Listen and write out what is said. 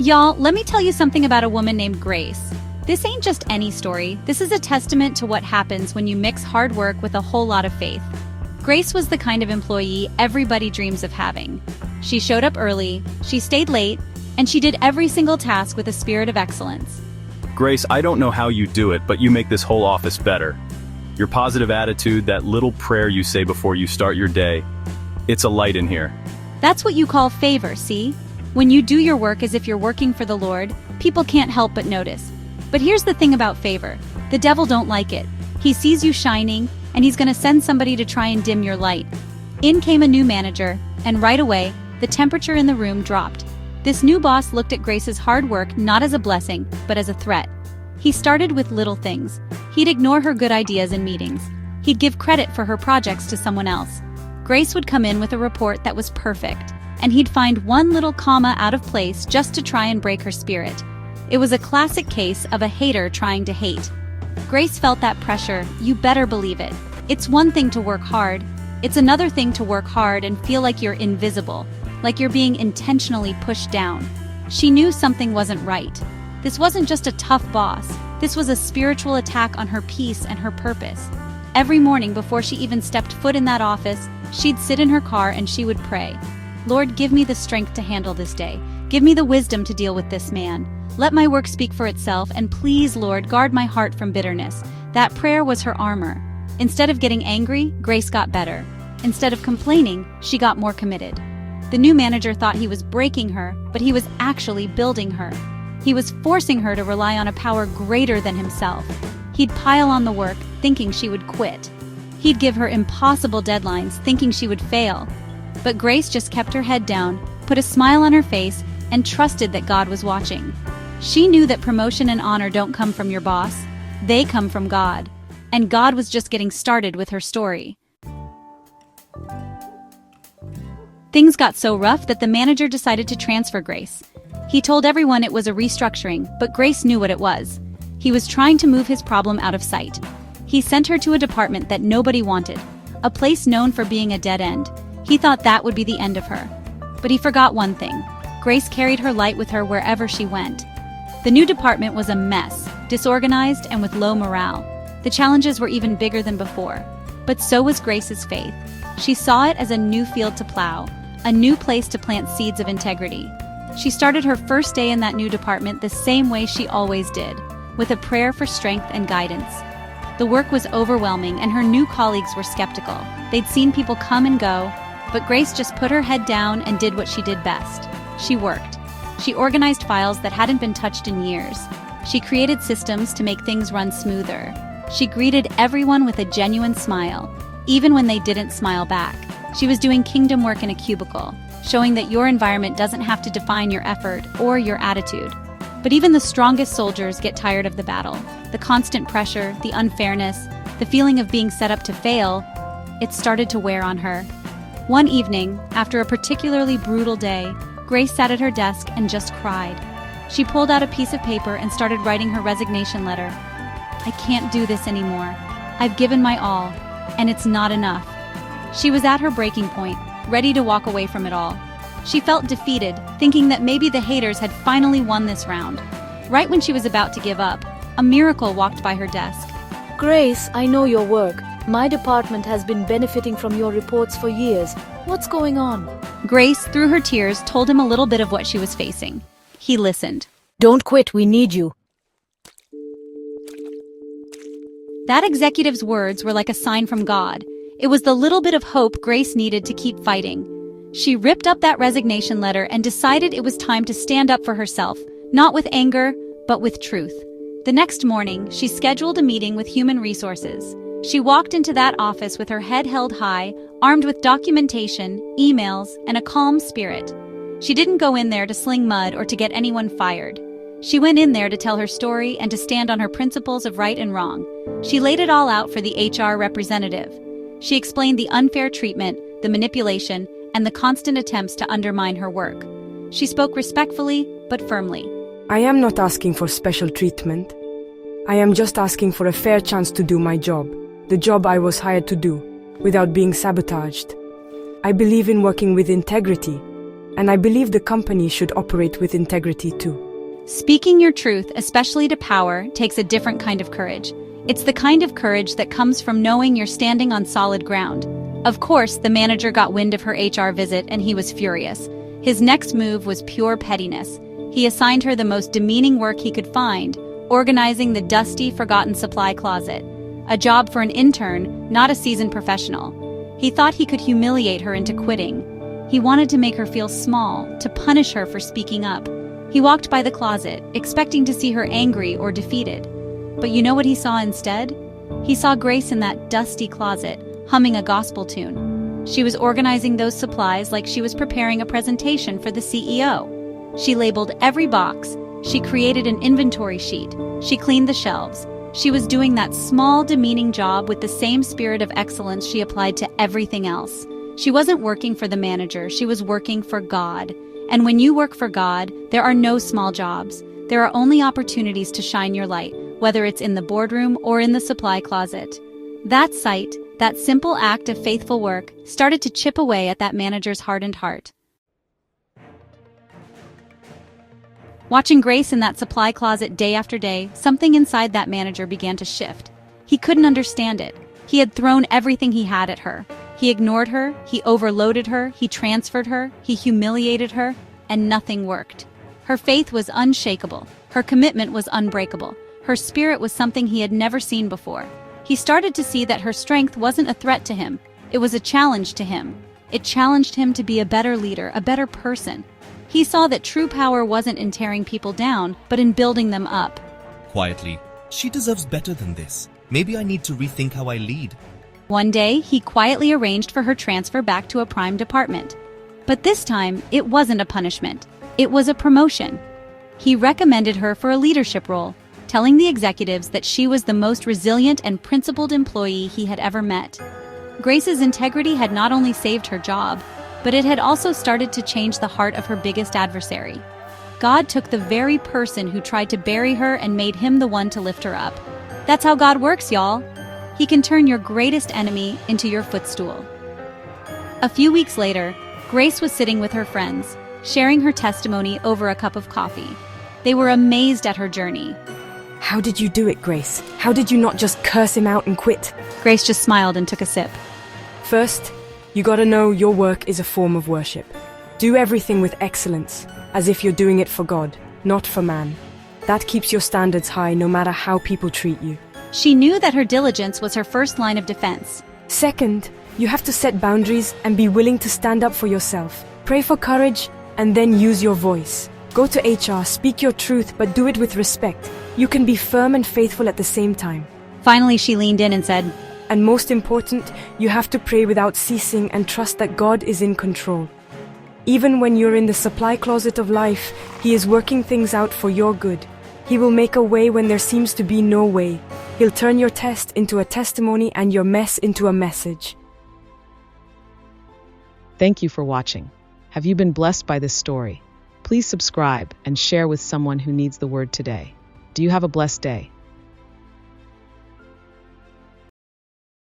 Y'all, let me tell you something about a woman named Grace. This ain't just any story. This is a testament to what happens when you mix hard work with a whole lot of faith. Grace was the kind of employee everybody dreams of having. She showed up early, she stayed late, and she did every single task with a spirit of excellence. Grace, I don't know how you do it, but you make this whole office better. Your positive attitude, that little prayer you say before you start your day, it's a light in here. That's what you call favor, see? When you do your work as if you're working for the Lord, people can't help but notice. But here's the thing about favor. The devil don't like it. He sees you shining, and he's gonna send somebody to try and dim your light. In came a new manager, and right away, the temperature in the room dropped. This new boss looked at Grace's hard work not as a blessing, but as a threat. He started with little things. He'd ignore her good ideas in meetings. He'd give credit for her projects to someone else. Grace would come in with a report that was perfect, and he'd find one little comma out of place just to try and break her spirit. It was a classic case of a hater trying to hate. Grace felt that pressure, you better believe it. It's one thing to work hard. It's another thing to work hard and feel like you're invisible, like you're being intentionally pushed down. She knew something wasn't right. This wasn't just a tough boss. This was a spiritual attack on her peace and her purpose. Every morning before she even stepped foot in that office, she'd sit in her car and she would pray. Lord, give me the strength to handle this day. Give me the wisdom to deal with this man. Let my work speak for itself, and please, Lord, guard my heart from bitterness. That prayer was her armor. Instead of getting angry, Grace got better. Instead of complaining, she got more committed. The new manager thought he was breaking her, but he was actually building her. He was forcing her to rely on a power greater than himself. He'd pile on the work, thinking she would quit. He'd give her impossible deadlines, thinking she would fail. But Grace just kept her head down, put a smile on her face, and trusted that God was watching. She knew that promotion and honor don't come from your boss. They come from God. And God was just getting started with her story. Things got so rough that the manager decided to transfer Grace. He told everyone it was a restructuring, but Grace knew what it was. He was trying to move his problem out of sight. He sent her to a department that nobody wanted, a place known for being a dead end. He thought that would be the end of her. But he forgot one thing. Grace carried her light with her wherever she went. The new department was a mess, disorganized and with low morale. The challenges were even bigger than before. But so was Grace's faith. She saw it as a new field to plow, a new place to plant seeds of integrity. She started her first day in that new department the same way she always did, with a prayer for strength and guidance. The work was overwhelming and her new colleagues were skeptical. They'd seen people come and go, but Grace just put her head down and did what she did best. She worked. She organized files that hadn't been touched in years. She created systems to make things run smoother. She greeted everyone with a genuine smile, even when they didn't smile back. She was doing kingdom work in a cubicle, showing that your environment doesn't have to define your effort or your attitude. But even the strongest soldiers get tired of the battle. The constant pressure, the unfairness, the feeling of being set up to fail, it started to wear on her. One evening, after a particularly brutal day, Grace sat at her desk and just cried. She pulled out a piece of paper and started writing her resignation letter. I can't do this anymore. I've given my all, and it's not enough. She was at her breaking point, ready to walk away from it all. She felt defeated, thinking that maybe the haters had finally won this round. Right when she was about to give up, a miracle walked by her desk. Grace, I know your work. My department has been benefiting from your reports for years. What's going on? Grace, through her tears, told him a little bit of what she was facing. He listened. Don't quit, we need you. That executive's words were like a sign from God. It was the little bit of hope Grace needed to keep fighting. She ripped up that resignation letter and decided it was time to stand up for herself, not with anger, but with truth. The next morning, she scheduled a meeting with Human Resources. She walked into that office with her head held high, armed with documentation, emails, and a calm spirit. She didn't go in there to sling mud or to get anyone fired. She went in there to tell her story and to stand on her principles of right and wrong. She laid it all out for the HR representative. She explained the unfair treatment, the manipulation, and the constant attempts to undermine her work. She spoke respectfully, but firmly. I am not asking for special treatment. I am just asking for a fair chance to do my job, the job I was hired to do, without being sabotaged. I believe in working with integrity, And I believe the company should operate with integrity too. Speaking your truth, especially to power, takes a different kind of courage. It's the kind of courage that comes from knowing you're standing on solid ground. Of course, the manager got wind of her HR visit and he was furious. His next move was pure pettiness. He assigned her the most demeaning work he could find, organizing the dusty, forgotten supply closet. A job for an intern, not a seasoned professional. He thought he could humiliate her into quitting. He wanted to make her feel small, to punish her for speaking up. He walked by the closet, expecting to see her angry or defeated. But you know what he saw instead? He saw Grace in that dusty closet, humming a gospel tune. She was organizing those supplies like she was preparing a presentation for the CEO. She labeled every box. She created an inventory sheet. She cleaned the shelves. She was doing that small, demeaning job with the same spirit of excellence she applied to everything else. She wasn't working for the manager, she was working for God. And when you work for God, there are no small jobs. There are only opportunities to shine your light, whether it's in the boardroom or in the supply closet. That sight, that simple act of faithful work, started to chip away at that manager's hardened heart. Watching Grace in that supply closet day after day, something inside that manager began to shift. He couldn't understand it. He had thrown everything he had at her. He ignored her, he overloaded her, he transferred her, he humiliated her, and nothing worked. Her faith was unshakable. Her commitment was unbreakable. Her spirit was something he had never seen before. He started to see that her strength wasn't a threat to him. It was a challenge to him. It challenged him to be a better leader, a better person. He saw that true power wasn't in tearing people down, but in building them up. Quietly, she deserves better than this. Maybe I need to rethink how I lead. One day, he quietly arranged for her transfer back to a prime department. But this time, it wasn't a punishment. It was a promotion. He recommended her for a leadership role, telling the executives that she was the most resilient and principled employee he had ever met. Grace's integrity had not only saved her job, but it had also started to change the heart of her biggest adversary. God took the very person who tried to bury her and made him the one to lift her up. That's how God works, y'all. He can turn your greatest enemy into your footstool. A few weeks later, Grace was sitting with her friends, sharing her testimony over a cup of coffee. They were amazed at her journey. How did you do it, Grace? How did you not just curse him out and quit? Grace just smiled and took a sip. First, you gotta know your work is a form of worship. Do everything with excellence, as if you're doing it for God, not for man. That keeps your standards high no matter how people treat you. She knew that her diligence was her first line of defense. Second, you have to set boundaries and be willing to stand up for yourself. Pray for courage and then use your voice. Go to HR, speak your truth, but do it with respect. You can be firm and faithful at the same time. Finally, she leaned in and said, And most important, you have to pray without ceasing and trust that God is in control. Even when you're in the supply closet of life, He is working things out for your good. He will make a way when there seems to be no way. He'll turn your test into a testimony and your mess into a message. Thank you for watching. Have you been blessed by this story? Please subscribe and share with someone who needs the word today. Do you have a blessed day?